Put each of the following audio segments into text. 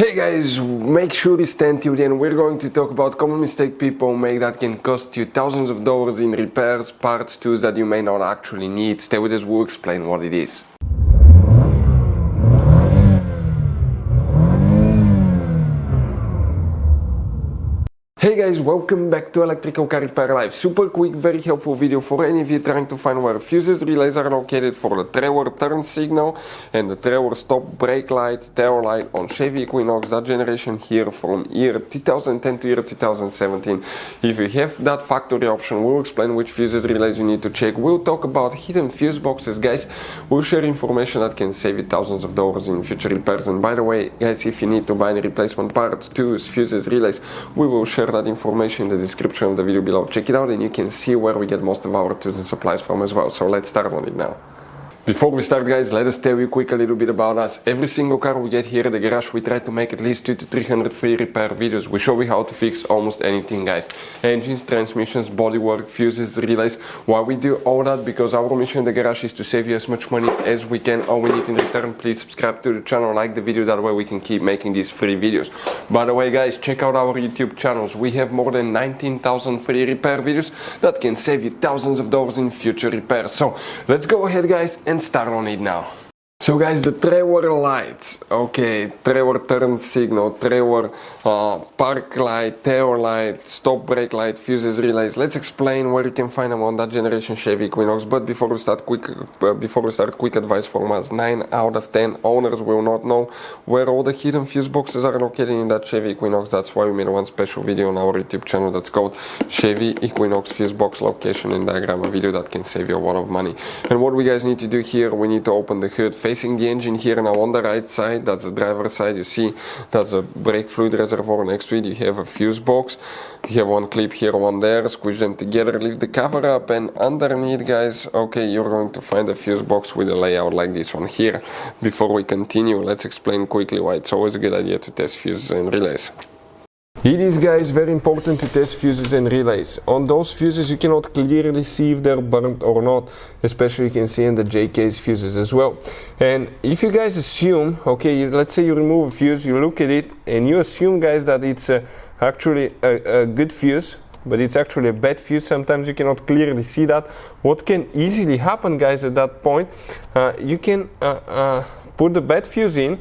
Hey guys, make sure you stay tuned and we're going to talk about common mistake people make that can cost you thousands of dollars in repairs, parts, tools that you may not actually need. Stay with us, we'll explain what it is. Hey guys, welcome back to Electrical Car Repair Live. Super quick, very helpful video for any of you trying to find where fuses relays are located for the trailer turn signal and the trailer stop brake light, tail light on Chevy Equinox, that generation here from year 2010 to year 2017. If you have that factory option, we'll explain which fuses relays you need to check. We'll talk about hidden fuse boxes, guys. We'll share information that can save you thousands of dollars in future repairs. And by the way, guys, if you need to buy any replacement parts, tools, fuses, relays, we will share that information in the description of the video below. Check it out and you can see where we get most of our tools and supplies from as well. So let's start on it now. Before we start, guys, let us tell you quick a little bit about us. Every single car we get here at the garage, we try to make at least 200 to 300 free repair videos. We show you how to fix almost anything, guys. Engines, transmissions, bodywork, fuses, relays. Why we do all that? Because our mission in the garage is to save you as much money as we can. All we need in return, please subscribe to the channel, like the video, that way we can keep making these free videos. By the way, guys, check out our YouTube channels. We have more than 19,000 free repair videos that can save you thousands of dollars in future repairs. So let's go ahead, guys, and start on it now. So guys, the trailer lights, okay, trailer turn signal, trailer park light, tail light, stop brake light, fuses, relays. Let's explain where you can find them on that generation Chevy Equinox. But before we start, quick advice from us: 9 out of 10 owners will not know where all the hidden fuse boxes are located in that Chevy Equinox. That's why we made one special video on our YouTube channel that's called Chevy Equinox Fuse Box Location and Diagram, a video that can save you a lot of money. And what we guys need to do here, we need to open the hood. Facing the engine here now on the right side, that's the driver's side, you see that's a brake fluid reservoir. Next to it you have a fuse box, you have one clip here, one there. Squish them together, lift the cover up, and underneath, guys, okay, you're going to find a fuse box with a layout like this one here. Before we continue, let's explain quickly why it's always a good idea to test fuses and relays. It is, guys, very important to test fuses and relays. On those fuses you cannot clearly see if they're burnt or not, especially you can see in the JK's fuses as well. And if you guys assume, okay, let's say you remove a fuse, you look at it and you assume, guys, that it's actually a good fuse, but it's actually a bad fuse. Sometimes you cannot clearly see that. What can easily happen, guys, at that point, you can put the bad fuse in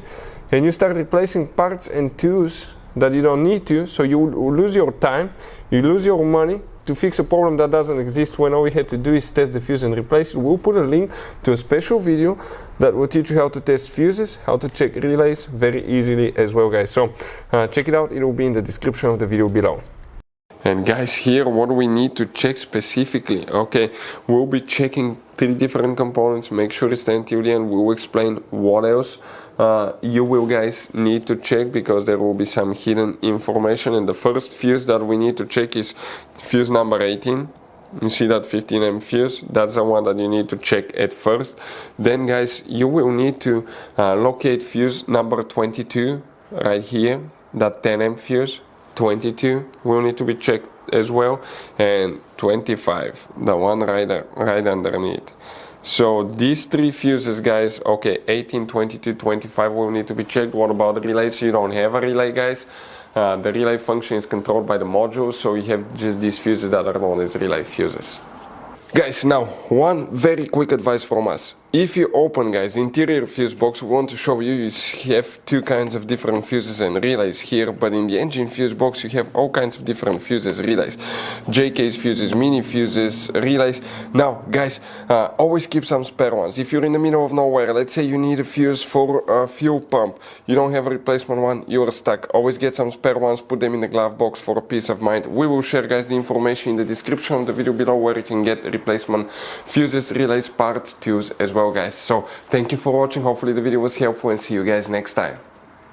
and you start replacing parts and tools that you don't need to, so you lose your time, you lose your money to fix a problem that doesn't exist, when all we had to do is test the fuse and replace it. We'll put a link to a special video that will teach you how to test fuses, how to check relays very easily as well, guys. So check it out, it will be in the description of the video below. And guys, here what we need to check specifically, okay, we'll be checking 3 different components. Make sure you stay until the end. We'll explain what else you will, guys, need to check, because there will be some hidden information. And the first fuse that we need to check is fuse number 18. You see that 15 amp fuse, that's the one that you need to check at first. Then, guys, you will need to locate fuse number 22 right here, that 10 amp fuse. 22 will need to be checked as well, and 25, the one right underneath. So these 3 fuses, guys, okay, 18, 22, 25 will need to be checked. What about the relay? So you don't have a relay, guys. The relay function is controlled by the module, so you have just these fuses that are known as relay fuses. Guys, now one very quick advice from us. If you open, guys, the interior fuse box, we want to show you, you have 2 kinds of different fuses and relays here, but in the engine fuse box you have all kinds of different fuses, relays, JK's fuses, mini fuses, relays. Now, guys, always keep some spare ones. If you're in the middle of nowhere, let's say you need a fuse for a fuel pump, you don't have a replacement one, you're stuck. Always get some spare ones, put them in the glove box for a peace of mind. We will share, guys, the information in the description of the video below where you can get replacement fuses, relays, parts, tools as well, guys. So thank you for watching. Hopefully the video was helpful, and see you guys next time.